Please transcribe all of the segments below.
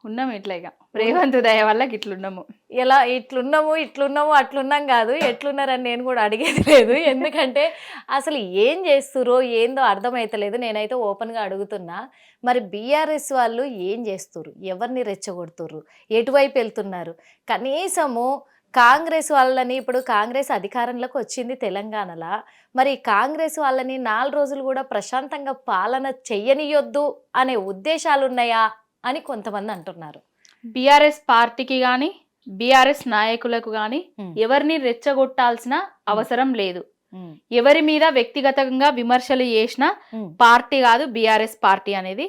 ఉన్నాము ఇట్లా ఇక రేవంత్ దయ వల్ల ఇట్లున్నాము. ఎలా ఇట్లున్నాము అట్లున్నాం కాదు, ఎట్లున్నారని నేను కూడా అడిగేది లేదు. ఎందుకంటే అసలు ఏం చేస్తురో ఏందో అర్థమైతలేదు. నేనైతే ఓపెన్గా అడుగుతున్నా, మరి బీఆర్ఎస్ వాళ్ళు ఏం చేస్తుర్రు, ఎవరిని రెచ్చగొడుతుర్రు, ఎటువైపు వెళ్తున్నారు? కనీసము కాంగ్రెస్ వాళ్ళని, ఇప్పుడు కాంగ్రెస్ అధికారంలోకి వచ్చింది తెలంగాణలో, మరి కాంగ్రెస్ వాళ్ళని 4 రోజులు కూడా ప్రశాంతంగా పాలన చెయ్యనియొద్దు అనే ఉద్దేశాలు ఉన్నాయా అని కొంతమంది అంటున్నారు. బీఆర్ఎస్ పార్టీకి కానీ బీఆర్ఎస్ నాయకులకు కానీ ఎవరిని రెచ్చగొట్టాల్సిన అవసరం లేదు. ఎవరి మీద వ్యక్తిగతంగా విమర్శలు చేసిన పార్టీ కాదు బీఆర్ఎస్ పార్టీ అనేది.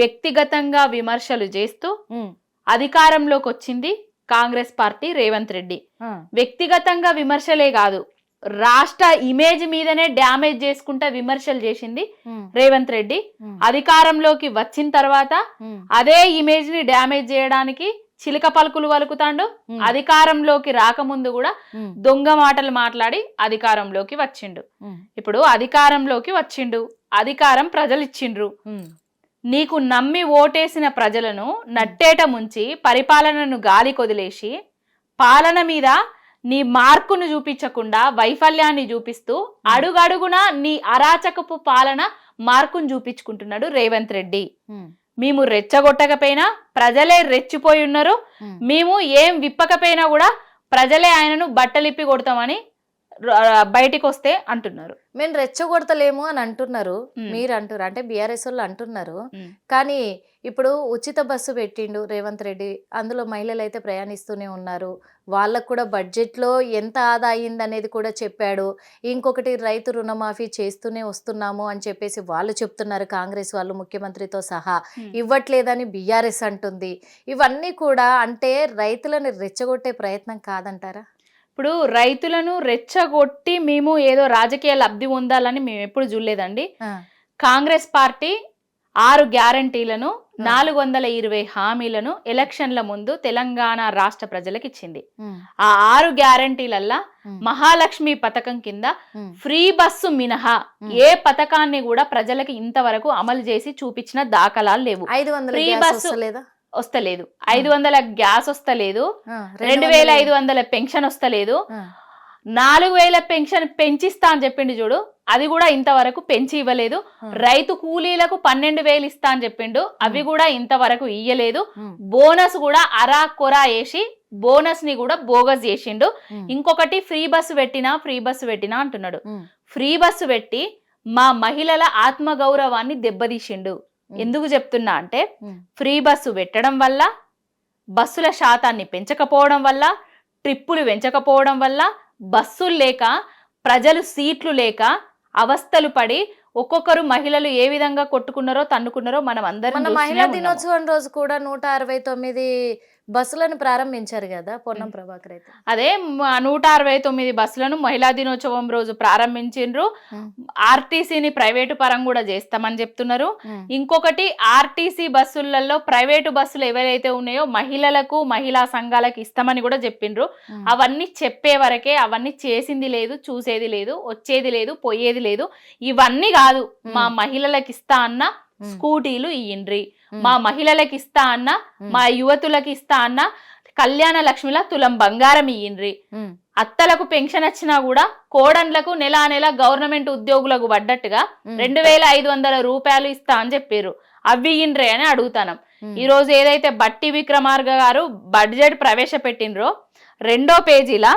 వ్యక్తిగతంగా విమర్శలు చేస్తూ అధికారంలోకి వచ్చింది కాంగ్రెస్ పార్టీ, రేవంత్ రెడ్డి. వ్యక్తిగతంగా విమర్శలే కాదు, రాష్ట్ర ఇమేజ్ మీదనే డ్యామేజ్ చేసుకుంటా విమర్శలు చేసింది రేవంత్ రెడ్డి. అధికారంలోకి వచ్చిన తర్వాత అదే ఇమేజ్ ని డ్యామేజ్ చేయడానికి చిలక పలుకులు పలుకుతాండు. అధికారంలోకి రాకముందు కూడా దొంగ మాటలు మాట్లాడి అధికారంలోకి వచ్చిండు. ఇప్పుడు అధికారంలోకి వచ్చిండు, అధికారం ప్రజలు ఇచ్చిండ్రు. నీకు నమ్మి ఓటేసిన ప్రజలను నట్టేట ముంచి పరిపాలనను గాలి కొదిలేసి పాలన మీద నీ మార్కును చూపించకుండా వైఫల్యాన్ని చూపిస్తూ అడుగడుగున నీ అరాచకపు పాలన మార్కును చూపించుకుంటున్నాడు రేవంత్ రెడ్డి. మేము రెచ్చగొట్టకపోయినా ప్రజలే రెచ్చిపోయి ఉన్నారు. మేము ఏం విప్పకపోయినా కూడా ప్రజలే ఆయనను బట్టలిప్పి కొడతామని బయటికి వస్తే అంటున్నారు. మేము రెచ్చగొడతలేము అని అంటున్నారు, మీరు అంటారు, అంటే బీఆర్ఎస్ వాళ్ళు అంటున్నారు. కానీ ఇప్పుడు ఉచిత బస్సు పెట్టిండు రేవంత్ రెడ్డి, అందులో మహిళలు అయితే ప్రయాణిస్తూనే ఉన్నారు. వాళ్ళకు కూడా బడ్జెట్లో ఎంత ఆదా అయింది అనేది కూడా చెప్పాడు. ఇంకొకటి రైతు రుణమాఫీ చేస్తూనే వస్తున్నాము అని చెప్పేసి వాళ్ళు చెప్తున్నారు, కాంగ్రెస్ వాళ్ళు ముఖ్యమంత్రితో సహా. ఇవ్వట్లేదని బీఆర్ఎస్ అంటుంది. ఇవన్నీ కూడా అంటే రైతులను రెచ్చగొట్టే ప్రయత్నం కాదంటారా? ఇప్పుడు రైతులను రెచ్చగొట్టి మేము ఏదో రాజకీయ లబ్ధి పొందాలని మేము ఎప్పుడు చూడలేదండి. కాంగ్రెస్ పార్టీ 6 గ్యారంటీలను 420 హామీలను ఎలక్షన్ల ముందు తెలంగాణ రాష్ట్ర ప్రజలకు ఇచ్చింది. ఆ 6 గ్యారంటీలల్లా మహాలక్ష్మి పథకం కింద ఫ్రీ బస్సు మినహా ఏ పథకాన్ని కూడా ప్రజలకు ఇంతవరకు అమలు చేసి చూపించిన దాఖలాలు లేవు. 500 ఫ్రీ బస్సు వస్తలేదు, 500 గ్యాస్ వస్తలేదు, 2500 పెన్షన్ వస్తలేదు, 4000 పెన్షన్ పెంచిస్తా అని చెప్పిండు చూడు, అది కూడా ఇంతవరకు పెంచి ఇవ్వలేదు. రైతు కూలీలకు 12,000 ఇస్తా అని చెప్పిండు, అవి కూడా ఇంతవరకు ఇయ్యలేదు. బోనస్ కూడా అరా కొరా వేసి బోనస్ ని కూడా బోగస్ చేసిండు. ఇంకొకటి ఫ్రీ బస్సు పెట్టినా అంటున్నాడు. ఫ్రీ బస్సు పెట్టి మా మహిళల ఆత్మగౌరవాన్ని దెబ్బతీసిండు. ఎందుకు చెప్తున్నా అంటే, ఫ్రీ బస్సు పెట్టడం వల్ల, బస్సుల శాతాన్ని పెంచకపోవడం వల్ల, ట్రిప్పులు పెంచకపోవడం వల్ల, బస్సులు లేక ప్రజలు సీట్లు లేక అవస్థలు పడి ఒక్కొక్కరు మహిళలు ఏ విధంగా కొట్టుకున్నారో తన్నుకున్నారో మనం అందరం. మహిళా దినోత్సవం రోజు కూడా 169 బస్సులను ప్రారంభించారు కదా పొన్నం ప్రభాకర్ అయితే. అదే 169 బస్సులను మహిళా దినోత్సవం రోజు ప్రారంభించిండ్రు. ఆర్టీసీని ప్రైవేటు పరం కూడా చేస్తామని చెప్తున్నారు. ఇంకొకటి, ఆర్టీసీ బస్సులలో ప్రైవేటు బస్సులు ఎవరైతే ఉన్నాయో మహిళలకు, మహిళా సంఘాలకు ఇస్తామని కూడా చెప్పిండ్రు. అవన్నీ చెప్పే వరకే, అవన్నీ చేసింది లేదు, చూసేది లేదు, వచ్చేది లేదు, పోయేది లేదు. ఇవన్నీ కాదు, మా మహిళలకు ఇస్తా అన్న స్కూటీలు ఇయ్యండ్రి, మా మహిళలకు ఇస్తా అన్న, మా యువతులకు ఇస్తా అన్న కళ్యాణ లక్ష్మిల తులం బంగారం ఇయ్యండ్రి, అత్తలకు పెన్షన్ వచ్చినా కూడా కోడన్లకు నెల గవర్నమెంట్ ఉద్యోగులకు పడ్డట్టుగా 2500 రూపాయలు ఇస్తా అని చెప్పారు, అవి ఇయ్యండ్రి అని అడుగుతాను. ఈ రోజు ఏదైతే బట్టి విక్రమార్క గారు బడ్జెట్ ప్రవేశపెట్టిండ్రో 2వ పేజీలా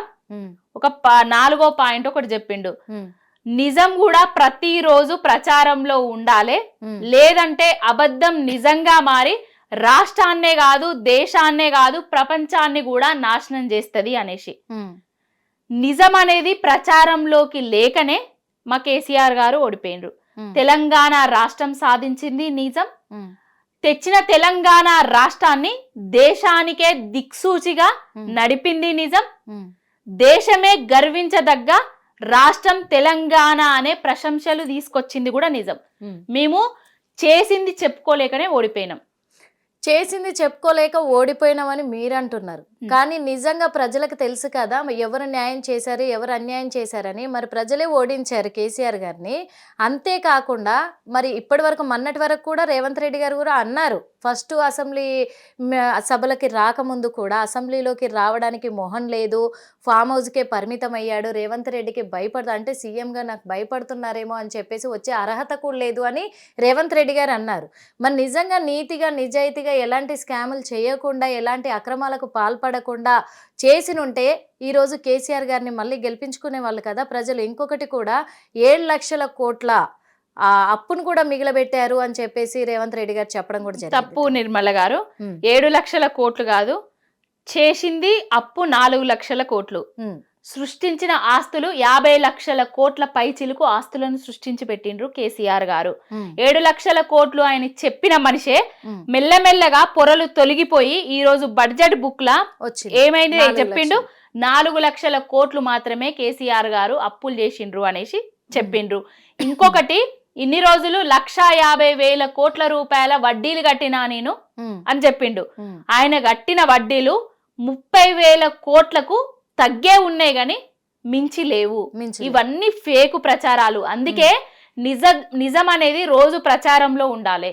ఒక 4వ పాయింట్ ఒకటి చెప్పిండు. నిజం కూడా ప్రతిరోజు ప్రచారంలో ఉండాలి, లేదంటే అబద్ధం నిజంగా మారి రాష్ట్రాన్నే కాదు, దేశాన్నే కాదు, ప్రపంచాన్ని కూడా నాశనం చేస్తుంది అనేసి. నిజం అనేది ప్రచారంలోకి లేకనే మా కేసీఆర్ గారు ఓడిపోయిండ్రు. తెలంగాణ రాష్ట్రం సాధించింది నిజం. తెచ్చిన తెలంగాణ రాష్ట్రాన్ని దేశానికే దిక్సూచిగా నడిపింది నిజం. దేశమే గర్వించదగ్గ రాష్ట్రం తెలంగాణ అనే ప్రశంసలు తీసుకొచ్చింది కూడా నిజం. మేము చేసింది చెప్పుకోలేకనే ఓడిపోయినాం. చేసింది చెప్పుకోలేక ఓడిపోయినామని మీరు అంటున్నారు. కానీ నిజంగా ప్రజలకు తెలుసు కదా ఎవరు న్యాయం చేశారు, ఎవరు అన్యాయం చేశారని. మరి ప్రజలే ఓడించారు కేసీఆర్ గారిని. అంతేకాకుండా మరి ఇప్పటి వరకు మొన్నటి వరకు కూడా రేవంత్ రెడ్డి గారు కూడా అన్నారు, ఫస్ట్ అసెంబ్లీ సభలకి రాకముందు కూడా అసెంబ్లీలోకి రావడానికి మొహం లేదు, ఫామ్ హౌస్కే పరిమితం అయ్యాడు, రేవంత్ రెడ్డికి అంటే సీఎంగా నాకు భయపడుతున్నారేమో అని చెప్పేసి వచ్చే అర్హత కూడా లేదు అని రేవంత్ రెడ్డి గారు అన్నారు. మరి నిజంగా నీతిగా నిజాయితీగా ఎలాంటి స్కాములు చేయకుండా ఎలాంటి అక్రమాలకు పాల్పడకుండా చేసినుంటే ఈరోజు కేసీఆర్ గారిని మళ్ళీ గెలిపించుకునే వాళ్ళు కదా ప్రజలు. ఇంకొకటి కూడా 7 లక్షల కోట్ల అప్పును కూడా మిగిలబెట్టారు అని చెప్పేసి రేవంత్ రెడ్డి గారు చెప్పడం కూడా జరిగింది. తప్పు నిర్మల గారు. 7 లక్షల కోట్లు కాదు, చేసింది అప్పు 4 లక్షల కోట్లు. సృష్టించిన ఆస్తులు 50 లక్షల కోట్ల పైచిలుకు ఆస్తులను సృష్టించి పెట్టిండ్రు కేసీఆర్ గారు. 7 లక్షల కోట్లు ఆయన చెప్పిన మనిషే మెల్లమెల్లగా పొరలు తొలగిపోయి ఈ రోజు బడ్జెట్ బుక్ లా ఏమైంది చెప్పిండు, 4 లక్షల కోట్లు మాత్రమే కేసీఆర్ గారు అప్పులు చేసిండ్రు అనేసి చెప్పిండ్రు. ఇంకొకటి, ఇన్ని రోజులు 1,50,000 కోట్ల రూపాయల వడ్డీలు కట్టినా నేను అని చెప్పిండు. ఆయన కట్టిన వడ్డీలు 30,000 కోట్లకు తగ్గే ఉన్నాయి గాని మించి లేవు. ఇవన్నీ ఫేకు ప్రచారాలు. అందుకే నిజం అనేది రోజు ప్రచారంలో ఉండాలి.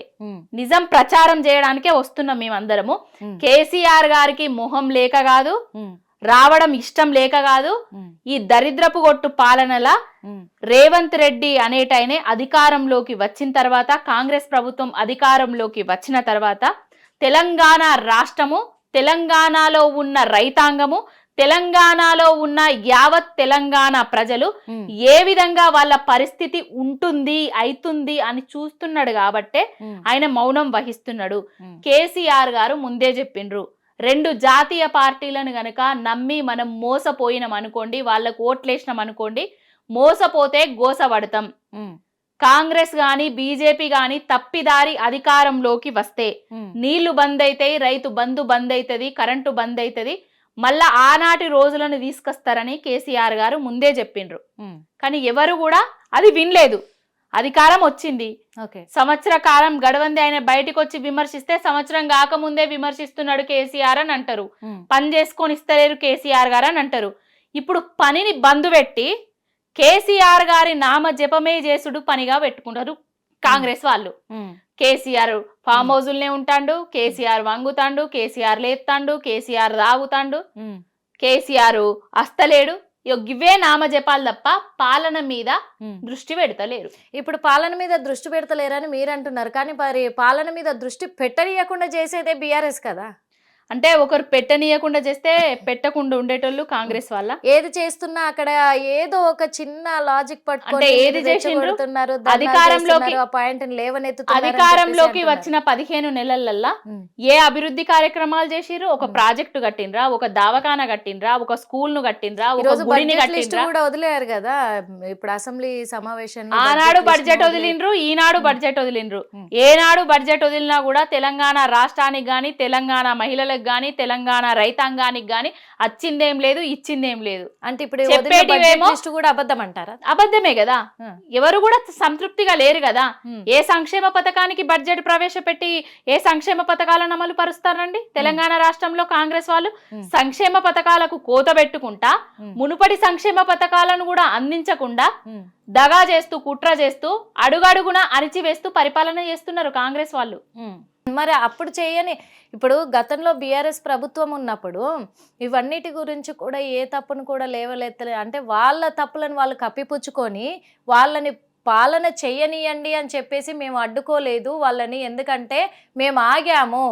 నిజం ప్రచారం చేయడానికే వస్తున్నాం మేమందరము. కేసీఆర్ గారికి మొహం లేక కాదు, రావడం ఇష్టం లేక కాదు, ఈ దరిద్రపు కొట్టు పాలనలా రేవంత్ రెడ్డి అనేటైనే అధికారంలోకి వచ్చిన తర్వాత, కాంగ్రెస్ ప్రభుత్వం అధికారంలోకి వచ్చిన తర్వాత తెలంగాణ రాష్ట్రము, తెలంగాణలో ఉన్న రైతాంగము, తెలంగాణలో ఉన్న యావత్ తెలంగాణ ప్రజలు ఏ విధంగా వాళ్ళ పరిస్థితి ఉంటుంది అవుతుంది అని చూస్తున్నాడు కాబట్టే ఆయన మౌనం వహిస్తున్నాడు. కేసీఆర్ గారు ముందే చెప్పిండ్రు, 2 జాతీయ పార్టీలను గనక నమ్మి మనం మోసపోయినాం అనుకోండి, వాళ్ళకు ఓట్లేసినాం అనుకోండి, మోసపోతే గోసపడతాం. కాంగ్రెస్ గాని బీజేపీ గాని తప్పిదారి అధికారంలోకి వస్తే నీళ్లు బంద్ అవుతాయి, రైతు బంధు బంద్ అవుతుంది, కరెంటు బంద్ అవుతుంది, మళ్ళా ఆనాటి రోజులను తీసుకొస్తారని కేసీఆర్ గారు ముందే చెప్పిండ్రు. కానీ ఎవరు కూడా అది వినలేదు. అధికారం వచ్చింది, సంవత్సర కాలం గడవంది, ఆయన బయటకు వచ్చి విమర్శిస్తే సంవత్సరం కాకముందే విమర్శిస్తున్నాడు కేసీఆర్ అని అంటారు. పని చేసుకొని ఇస్తలేరు కేసీఆర్ గారు అని అంటారు. ఇప్పుడు పనిని బంద్ పెట్టి కేసీఆర్ గారి నామ జపమే చేసుడు పనిగా పెట్టుకుంటారు కాంగ్రెస్ వాళ్ళు. కేసీఆర్ ఫామ్ హౌజుల్నే ఉంటాడు, కేసీఆర్ వంగుతాండు, కేసీఆర్ లేస్తాండు, కేసీఆర్ తాగుతాండు, కేసీఆర్ అస్తలేడు. ఇవే నామ జపాలు తప్ప పాలన మీద దృష్టి పెడతలేరు. ఇప్పుడు పాలన మీద దృష్టి పెడతలేరని మీరు అంటున్నారు, కానీ మరి పాలన మీద దృష్టి పెట్టనీయకుండా చేసేదే బీఆర్ఎస్ కదా. అంటే ఒకరు పెట్టనీయకుండా చేస్తే పెట్టకుండా ఉండేటోళ్ళు కాంగ్రెస్ వల్ల. ఏది చేస్తున్నా అక్కడ ఏదో ఒక చిన్న లాజిక్ పట్టుకొని ఏది చేసిండ్రు, అధికారంలోకి వచ్చిన 15 నెలలల్లా ఏ అభివృద్ధి కార్యక్రమాలు చేసిర్రు? ఒక ప్రాజెక్టు కట్టిండ్రా, ఒక దవాఖానా కట్టిండ్రా, ఒక స్కూల్ ను కట్టిండ్రా, ఒక గుడిని కట్టిండ్రా? కూడా వదిలేరు కదా ఇప్పుడు అసెంబ్లీ సమావేశంలో. ఆనాడు బడ్జెట్ వదిలిండ్రు, ఈనాడు బడ్జెట్ వదిలిండ్రు. ఏనాడు బడ్జెట్ వదిలినా కూడా తెలంగాణ రాష్ట్రానికి గాని, తెలంగాణ మహిళలకు గాని, తెలంగాణ రైతాంగానికి గాని వచ్చిందేం లేదు, ఇచ్చిందేం లేదు. అంటే ఇప్పుడు చెప్పేటివేమో కూడా అబద్ధం అంటారా? అబద్ధమే కదా. ఎవరు కూడా సంతృప్తిగా లేరు కదా. ఏ సంక్షేమ పథకానికి బడ్జెట్ ప్రవేశపెట్టి ఏ సంక్షేమ పథకాలను అమలు పరుస్తారండి తెలంగాణ రాష్ట్రంలో కాంగ్రెస్ వాళ్ళు? సంక్షేమ పథకాలకు కోత పెట్టుకుంటా మునుపటి సంక్షేమ పథకాలను కూడా అందించకుండా దగా చేస్తూ, కుట్ర చేస్తూ, అడుగడుగున అణిచివేస్తూ పరిపాలన చేస్తున్నారు కాంగ్రెస్ వాళ్ళు. మరి అప్పుడు చేయని, ఇప్పుడు గతంలో బీఆర్ఎస్ ప్రభుత్వం ఉన్నప్పుడు ఇవన్నిటి గురించి కూడా ఏ తప్పును కూడా లేవలెత్తలే. అంటే వాళ్ళ తప్పులను వాళ్ళు కప్పిపుచ్చుకొని వాళ్ళని పాలన చెయ్యనియండి అని చెప్పేసి మేము అడ్డుకోలేదు వాళ్ళని, ఎందుకంటే మేము ఆగాము,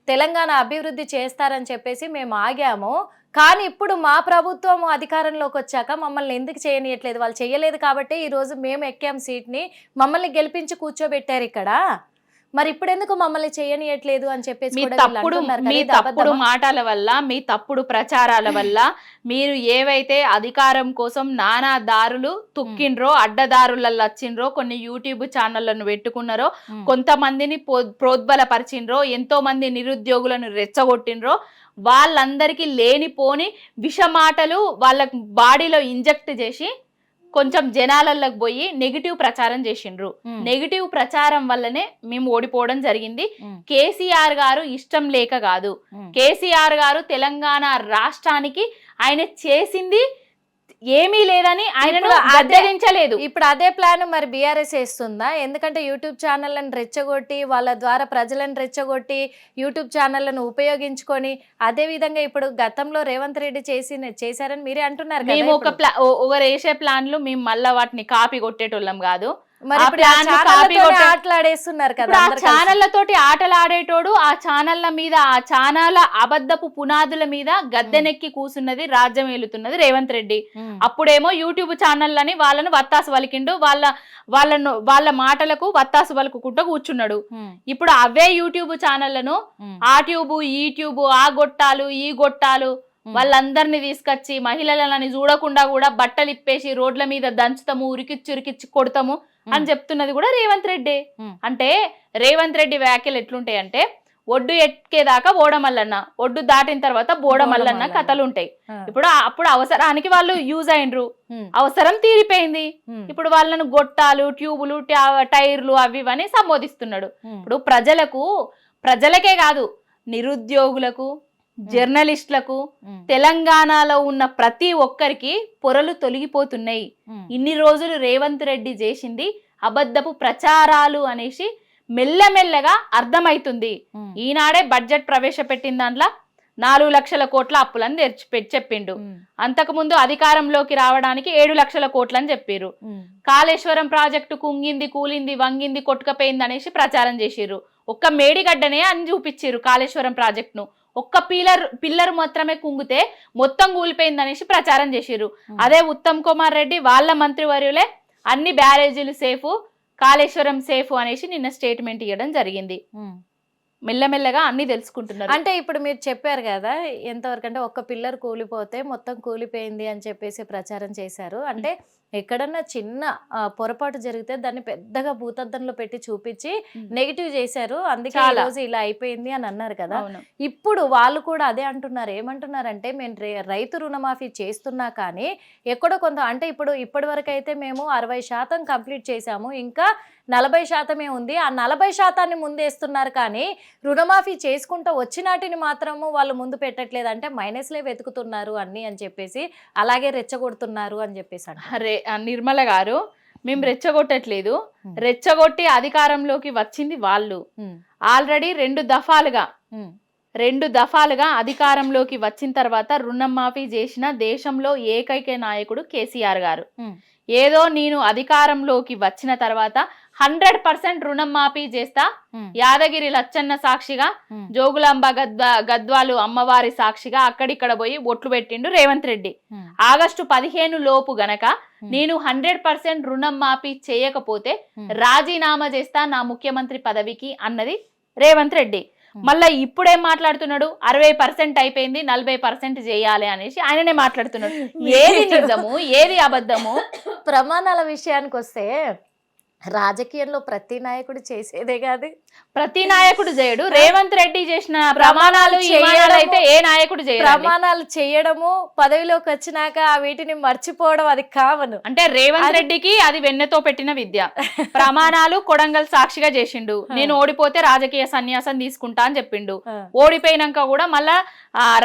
తెలంగాణ అభివృద్ధి చేస్తారని చెప్పేసి మేము ఆగాము. కానీ ఇప్పుడు మా ప్రభుత్వం అధికారంలోకి వచ్చాక మమ్మల్ని ఎందుకు చేయనియట్లేదు? వాళ్ళు చేయలేదు కాబట్టి ఈరోజు మేము ఎక్కాం సీట్ని, మమ్మల్ని గెలిపించి కూర్చోబెట్టారు ఇక్కడ. మరి ఇప్పుడు ఎందుకు మమ్మల్ని చేయనియట్లేదు అని చెప్పేసి మీ తప్పుడు మాటల వల్ల, మీ తప్పుడు ప్రచారాల వల్ల మీరు ఏవైతే అధికారం కోసం నానా దారులు తుక్కిండ్రో, అడ్డదారులలో వచ్చిండ్రో, కొన్ని యూట్యూబ్ ఛానళ్లను పెట్టుకున్నారో, కొంతమందిని ప్రోద్బలపరిచిండ్రో, ఎంతో మంది నిరుద్యోగులను రెచ్చగొట్టిండ్రో, వాళ్ళందరికీ లేనిపోని విష మాటలు వాళ్ళ బాడీలో ఇంజెక్ట్ చేసి కొంచెం జనాలలోకి పోయి నెగిటివ్ ప్రచారం చేసిండ్రు. నెగిటివ్ ప్రచారం వల్లనే మేము ఓడిపోవడం జరిగింది. కేసీఆర్ గారు ఇష్టం లేక కాదు. కేసీఆర్ గారు తెలంగాణ రాష్ట్రానికి ఆయన చేసింది ఏమీ లేదని ఆయనను అడ్డగించలేదు. ఇప్పుడు అదే ప్లాన్ మరి బీఆర్ఎస్ వేస్తుందా? ఎందుకంటే యూట్యూబ్ ఛానళ్లను రెచ్చగొట్టి వాళ్ళ ద్వారా ప్రజలను రెచ్చగొట్టి యూట్యూబ్ ఛానళ్లను ఉపయోగించుకొని అదే విధంగా ఇప్పుడు గతంలో రేవంత్ రెడ్డి చేశారని మీరే అంటున్నారు. మేము ఒక వేసే ప్లాన్లు మేము మళ్ళా వాటిని కాపీ కొట్టేటోళ్ళం కాదు. మరి ఆటలాడేస్తున్నారు కదా. ఆ ఛానళ్లతోటి ఆటలాడేటోడు ఆ ఛానళ్ల మీద ఆ ఛానళ్ల అబద్ధపు పునాదుల మీద గద్దెనెక్కి కూసున్నది రాజ్యం ఏలుతున్నది రేవంత్ రెడ్డి. అప్పుడేమో యూట్యూబ్ ఛానళ్ళని వాళ్ళను వత్తాసు వలికిండు, వాళ్ళ మాటలకు వత్తాసు వలుకుంటూ కూర్చున్నాడు. ఇప్పుడు అవే యూట్యూబ్ ఛానళ్లను ఆ ట్యూబ్ ఈ ట్యూబ్ ఆ గొట్టాలు ఈ గొట్టాలు వాళ్ళందరినీ తీసుకొచ్చి మహిళలని చూడకుండా కూడా బట్టలు ఇప్పేసి రోడ్ల మీద దంచుతాము, ఉరికిచ్చి కొడతాము అని చెప్తున్నది కూడా రేవంత్ రెడ్డి. అంటే రేవంత్ రెడ్డి వ్యాఖ్యలు ఎట్లుంటాయంటే ఒడ్డు ఎక్కేదాకా ఓడమల్లన్న, ఒడ్డు దాటిన తర్వాత బోడమల్లన్న కథలు ఉంటాయి. అప్పుడు అవసరానికి వాళ్ళు యూజ్ అయినరు, అవసరం తీరిపోయింది. ఇప్పుడు వాళ్ళను గొట్టాలు ట్యూబులు టైర్లు అవి ఇవని సంబోధిస్తున్నాడు. ఇప్పుడు ప్రజలకే కాదు నిరుద్యోగులకు జర్నలిస్టులకు తెలంగాణలో ఉన్న ప్రతి ఒక్కరికి పొరలు తొలగిపోతున్నాయి. ఇన్ని రోజులు రేవంత్ రెడ్డి చేసింది అబద్ధపు ప్రచారాలు అనేసి మెల్లమెల్లగా అర్థమైతుంది. ఈనాడే బడ్జెట్ ప్రవేశపెట్టిన దాంట్లో 4 లక్షల కోట్ల అప్పులని చెప్పిండు. అంతకుముందు అధికారంలోకి రావడానికి 7 లక్షల కోట్లని చెప్పారు. కాళేశ్వరం ప్రాజెక్టు కుంగింది కూలింది వంగింది కొట్టుకపోయింది అనేసి ప్రచారం చేసిర్రు. ఒక్క మేడిగడ్డనే అని చూపించారు కాళేశ్వరం ప్రాజెక్టును. ఒక్క పిల్లర్ మాత్రమే కుంగితే మొత్తం కూలిపోయింది అనేసి ప్రచారం చేసిర్రు. అదే ఉత్తమ్ కుమార్ రెడ్డి వాళ్ళ మంత్రివర్యులే అన్ని బ్యారేజీలు సేఫ్, కాళేశ్వరం సేఫ్ అనేసి నిన్న స్టేట్మెంట్ ఇవ్వడం జరిగింది. మెల్లమెల్లగా అన్ని తెలుసుకుంటున్నారు. అంటే ఇప్పుడు మీరు చెప్పారు కదా ఎంతవరకు అంటే ఒక్క పిల్లర్ కూలిపోతే మొత్తం కూలిపోయింది అని చెప్పేసి ప్రచారం చేశారు. అంటే ఎక్కడన్నా చిన్న పొరపాటు జరిగితే దాన్ని పెద్దగా భూతద్దంలో పెట్టి చూపించి నెగిటివ్ చేశారు, అందుకే ఈ రోజు ఇలా అయిపోయింది అని అన్నారు కదా. ఇప్పుడు వాళ్ళు కూడా అదే అంటున్నారు. ఏమంటున్నారంటే మేము రైతు రుణమాఫీ చేస్తున్నా కానీ ఎక్కడో కొంత అంటే ఇప్పటి వరకు అయితే మేము 60% కంప్లీట్ చేశాము, ఇంకా 40% ఉంది. ఆ 40% ముందేస్తున్నారు కానీ రుణమాఫీ చేసుకుంటూ వచ్చినాటిని మాత్రము వాళ్ళు ముందు పెట్టట్లేదు. అంటే మైనస్లే వెతుకుతున్నారు అన్ని అని చెప్పేసి, అలాగే రెచ్చగొడుతున్నారు అని చెప్పేసి అంటారు. నిర్మల గారు మేము రెచ్చగొట్టట్లేదు, రెచ్చగొట్టి అధికారంలోకి వచ్చింది వాళ్ళు. ఆల్రెడీ 2 దఫాలుగా అధికారంలోకి వచ్చిన తర్వాత రుణం మాఫీ చేసిన దేశంలో ఏకైక నాయకుడు కేసీఆర్ గారు. ఏదో నేను అధికారంలోకి వచ్చిన తర్వాత 100% రుణం మాఫీ చేస్తా, యాదగిరి లచ్చన్న సాక్షిగా, జోగులాంబ గద్వాలు అమ్మవారి సాక్షిగా అక్కడిక్కడ పోయి ఒట్లు పెట్టిండు రేవంత్ రెడ్డి. ఆగస్టు 15 లోపు గనక నేను 100% రుణం మాఫీ చేయకపోతే రాజీనామా చేస్తా నా ముఖ్యమంత్రి పదవికి అన్నది రేవంత్ రెడ్డి. మళ్ళా ఇప్పుడేం మాట్లాడుతున్నాడు, 60% అయిపోయింది 40% చేయాలి అనేసి ఆయననే మాట్లాడుతున్నాడు. ఏది నిజము ఏది అబద్ధము? ప్రమాణాల విషయానికి వస్తే రాజకీయంలో ప్రతి నాయకుడు చేసేదే కాదు, ప్రతి నాయకుడు చేయడు. రేవంత్ రెడ్డి చేసిన ప్రమాణాలు అయితే ఏ నాయకుడు చేయడు. ప్రమాణాలు చేయడము, పదవిలోకి వచ్చినాక వీటిని మర్చిపోవడం అది కామన్. అంటే రేవంత్ రెడ్డికి అది వెన్నెతో పెట్టిన విద్య. ప్రమాణాలు కొడంగల్ సాక్షిగా చేసిండు, నేను ఓడిపోతే రాజకీయ సన్యాసం తీసుకుంటా అని చెప్పిండు. ఓడిపోయినాక కూడా మళ్ళా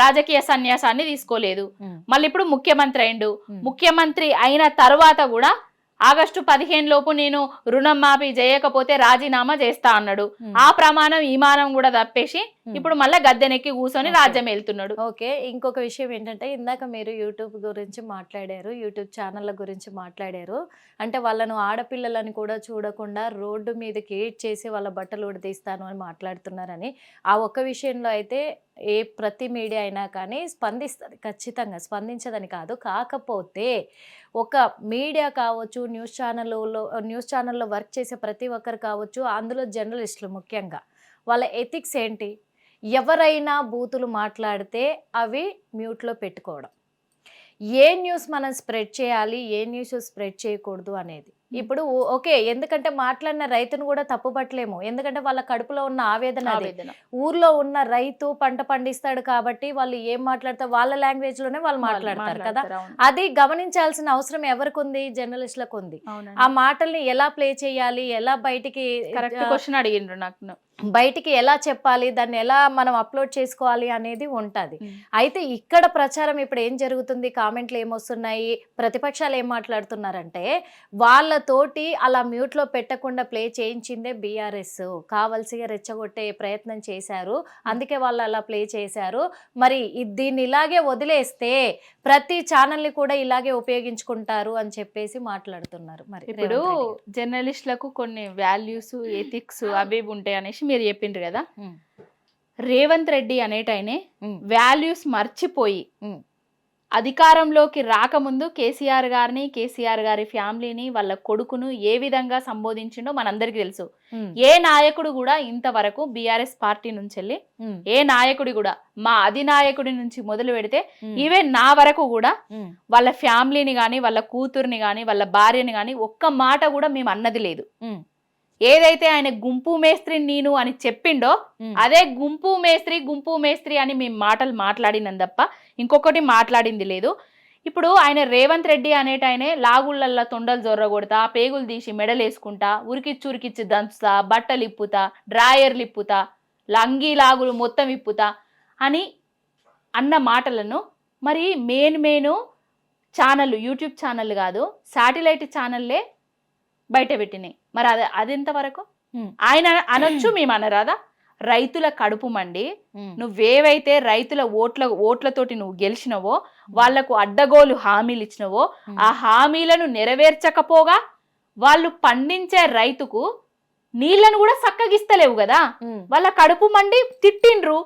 రాజకీయ సన్యాసాన్ని తీసుకోలేదు. మళ్ళీ ఇప్పుడు ముఖ్యమంత్రి అయిండు. ముఖ్యమంత్రి అయిన తర్వాత కూడా ఆగస్టు 15 లోపు నేను రుణం మాఫీ చేయకపోతే రాజీనామా చేస్తా అన్నాడు. ఆ ప్రమాణం ఈమానం కూడా తప్పేసి ఇప్పుడు మళ్ళీ గద్దెనెక్కి కూర్చొని రాజ్యం వెళ్తున్నాడు. ఓకే, ఇంకొక విషయం ఏంటంటే ఇందాక మీరు యూట్యూబ్ గురించి మాట్లాడారు, యూట్యూబ్ ఛానళ్ళ గురించి మాట్లాడారు. అంటే వాళ్ళను ఆడపిల్లలని కూడా చూడకుండా రోడ్డు మీదకి ఏడ్ చేసి వాళ్ళ బట్టలు ఉడదీస్తాను అని మాట్లాడుతున్నారని. ఆ ఒక్క విషయంలో అయితే ప్రతి మీడియా అయినా కానీ స్పందిస్తుంది, ఖచ్చితంగా స్పందించదని కాదు. కాకపోతే ఒక మీడియా కావచ్చు, న్యూస్ ఛానల్లో వర్క్ చేసే ప్రతి ఒక్కరు కావచ్చు, అందులో జర్నలిస్టులు ముఖ్యంగా వాళ్ళ ఎథిక్స్ ఏంటి? ఎవరైనా బూతులు మాట్లాడితే అవి మ్యూట్లో పెట్టుకోవడం, ఏ న్యూస్ మనం స్ప్రెడ్ చేయాలి ఏ న్యూస్ స్ప్రెడ్ చేయకూడదు అనేది ఇప్పుడు ఓకే, ఎందుకంటే మాట్లాడిన రైతును కూడా తప్పుపట్టలేము, ఎందుకంటే వాళ్ళ కడుపులో ఉన్న ఆవేదన అది. ఊర్లో ఉన్న రైతు పంట పండిస్తాడు కాబట్టి వాళ్ళు ఏం మాట్లాడతారు, వాళ్ళ లాంగ్వేజ్ లోనే వాళ్ళు మాట్లాడతారు కదా. అది గమనించాల్సిన అవసరం ఎవరికి ఉంది, జర్నలిస్టులకు ఉంది. ఆ మాటల్ని ఎలా ప్లే చేయాలి, ఎలా బయటికి క్వశ్చన్ అడిగిండ్రు నాకు, బయటికి ఎలా చెప్పాలి, దాన్ని ఎలా మనం అప్లోడ్ చేసుకోవాలి అనేది ఉంటుంది. అయితే ఇక్కడ ప్రచారం ఇప్పుడు ఏం జరుగుతుంది, కామెంట్లు ఏమొస్తున్నాయి, ప్రతిపక్షాలు ఏం మాట్లాడుతున్నారంటే వాళ్ళతోటి అలా మ్యూట్లో పెట్టకుండా ప్లే చేయించిందే బీఆర్ఎస్, కావలసిగా రెచ్చగొట్టే ప్రయత్నం చేశారు, అందుకే వాళ్ళు అలా ప్లే చేశారు. మరి దీన్ని ఇలాగే వదిలేస్తే ప్రతి ఛానల్ని కూడా ఇలాగే ఉపయోగించుకుంటారు అని చెప్పేసి మాట్లాడుతున్నారు. మరి ఇప్పుడు జర్నలిస్టులకు కొన్ని వాల్యూస్, ఎథిక్స్ అవి ఉంటాయి అనేసి మీరు చెప్పిండ్రు కదా. రేవంత్ రెడ్డి అనేటైనే వాల్యూస్ మర్చిపోయి అధికారంలోకి రాకముందు కేసీఆర్ గారిని, కేసీఆర్ గారి ఫ్యామిలీని, వాళ్ళ కొడుకును ఏ విధంగా సంబోధించిండో మనందరికీ తెలుసు. ఏ నాయకుడు కూడా ఇంతవరకు బీఆర్ఎస్ పార్టీ నుంచి వెళ్ళి ఏ నాయకుడి కూడా, మా అధినాయకుడి నుంచి మొదలు పెడితే ఈవెన్ నా వరకు కూడా వాళ్ళ ఫ్యామిలీని గాని, వాళ్ళ కూతుర్ని గాని, వాళ్ళ భార్యని గాని ఒక్క మాట కూడా మేము అన్నది లేదు. ఏదైతే ఆయన గుంపు మేస్త్రి నేను అని చెప్పిండో అదే గుంపు మేస్త్రి అని మేము మాటలు మాట్లాడినం తప్ప ఇంకొకటి మాట్లాడింది లేదు. ఇప్పుడు ఆయన రేవంత్ రెడ్డి అనేటైనే లాగుళ్ళల్లో తొండలు జొర్రగొడతా, పేగులు తీసి మెడలేసుకుంటా, ఉరికిచ్చి దంచుతా, బట్టలు ఇప్పుతా, డ్రాయర్లు ఇప్పుతా, లంగి లాగులు మొత్తం ఇప్పుతా అని అన్న మాటలను మరి మెయిన్ ఛానళ్ళు, యూట్యూబ్ ఛానల్ కాదు శాటిలైట్ ఛానల్లే బయట పెట్టినాయి. మరి అది ఎంతవరకు ఆయన అనొచ్చు, మేము అనరాదా? రైతుల కడుపు మండి నువ్వేవైతే రైతుల ఓట్లతోటి నువ్వు గెలిచినవో, వాళ్లకు అడ్డగోలు హామీలు ఇచ్చినవో, ఆ హామీలను నెరవేర్చకపోగా వాళ్ళు పండించే రైతుకు నీళ్లను కూడా చక్కగిస్తలేవు కదా. వాళ్ళ కడుపు మండి తిట్టిండ్రు,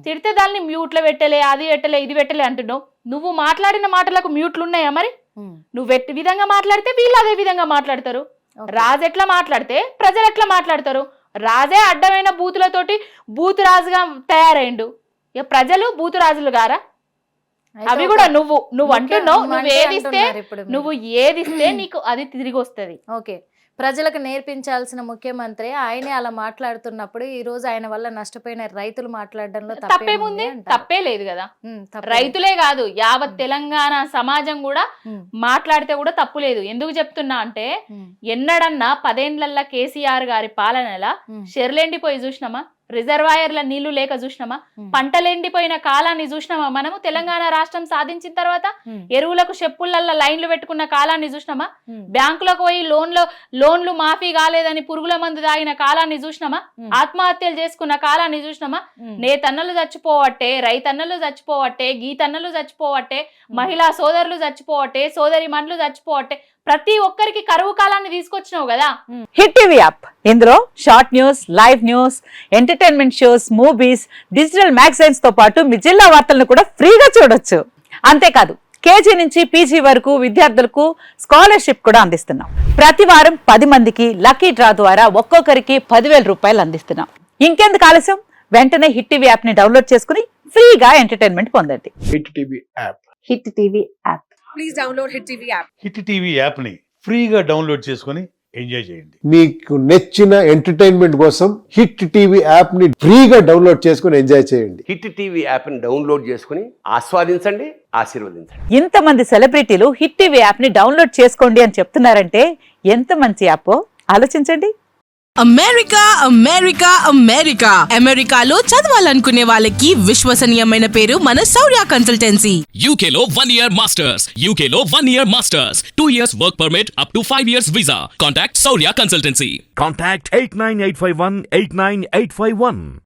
తిడితే దాన్ని మ్యూట్లో పెట్టలే, అది పెట్టలే, ఇది పెట్టలే అంటున్నావు. నువ్వు మాట్లాడిన మాటలకు మ్యూట్లు ఉన్నాయా? మరి నువ్వు విధంగా మాట్లాడితే వీళ్ళు అదే విధంగా మాట్లాడతారు. రాజు ఎట్లా మాట్లాడితే ప్రజలు ఎట్లా మాట్లాడతారు? రాజే అడ్డమైన బూతులతోటి బూతు రాజుగా తయారైండు, ఇక ప్రజలు బూతు రాజులు గారా? అవి కూడా నువ్వు అంటున్నావు, నువ్వు ఏదిస్తే నీకు అది తిరిగి వస్తుంది. ఓకే, ప్రజలకు నేర్పించాల్సిన ముఖ్యమంత్రి ఆయనే అలా మాట్లాడుతున్నప్పుడు ఈ రోజు ఆయన వల్ల నష్టపోయిన రైతులు మాట్లాడడంలో తప్పేముంది? తప్పే లేదు కదా. రైతులే కాదు, యావత్ తెలంగాణ సమాజం కూడా మాట్లాడితే కూడా తప్పు లేదు. ఎందుకు చెప్తున్నా అంటే ఎన్నడన్నా 10 ఏళ్లల్లా కేసీఆర్ గారి పాలనలా షెర్లెండిపోయి చూసినామా? రిజర్వాయర్ల నీళ్లు లేక చూసినామా? పంటలు ఎండిపోయిన కాలాన్ని చూసినామా? మనము తెలంగాణ రాష్ట్రం సాధించిన తర్వాత ఎరువులకు చెప్పులల్లో లైన్లు పెట్టుకున్న కాలాన్ని చూసినామా? బ్యాంకులకు పోయి లోన్లు మాఫీ కాలేదని పురుగుల మందు తాగిన కాలాన్ని చూసినామా? ఆత్మహత్యలు చేసుకున్న కాలాన్ని చూసినామా? నేతన్నలు చచ్చిపోవట్టే, రైతన్నలు చచ్చిపోవట్టే, గీతన్నలు చచ్చిపోవట్టే, మహిళా సోదరులు చచ్చిపోవట్టే, సోదరి మనులు చచ్చిపోవట్టే, ప్రతి ఒక్కరికి కరువు కాలాన్ని తీసుకొచ్చినావు కదా. హిట్ టీవీ యాప్, ఇందులో short news, live news, entertainment shows, movies, digital magazines తో పాటు మీ జిల్లా వార్తలను కూడా ఫ్రీగా చూడొచ్చు. అంతేకాదు కేజీ నుంచి పీజీ వరకు విద్యార్థులకు స్కాలర్షిప్ కూడా అందిస్తున్నాం. ప్రతి వారం 10 మందికి లక్కీ డ్రా ద్వారా ఒక్కొక్కరికి 10,000 రూపాయలు అందిస్తున్నాం. ఇంకెందుకు ఆలస్యం, వెంటనే హిట్ టీవీ యాప్ ని డౌన్లోడ్ చేసుకుని ఫ్రీగా ఎంటర్టైన్మెంట్ పొందండి. Hit TV app. Hit TV app. Please download hit TV app. Hit TV app ని ఫ్రీగా డౌన్లోడ్ చేసుకుని ఎంజాయ్ చేయండి. మీకు నచ్చిన ఎంటర్టైన్మెంట్ కోసం హిట్ టీవీ యాప్ ని ఫ్రీగా డౌన్లోడ్ చేసుకుని ఎంజాయ్ చేయండి. హిట్ టీవీ యాప్ ని డౌన్లోడ్ చేసుకుని ఆస్వాదించండి, ఆశీర్వదించండి. ఇంతమంది సెలబ్రిటీలు హిట్ టీవీ యాప్ ని డౌన్లోడ్ చేసుకోండి అని చెప్తున్నారంటే ఎంత మంచి యాప్ ఆలోచించండి. అమెరికాలో చదవాలనుకునే వాళ్ళకి విశ్వసనీయమైన పేరు మన శౌర్య కన్సల్టెన్సీ. UK లో 1 year masters, UK లో 1 year masters, 2 years work permit up to 5 years visa. Contact Saurya Consultancy. Contact 89851 89851.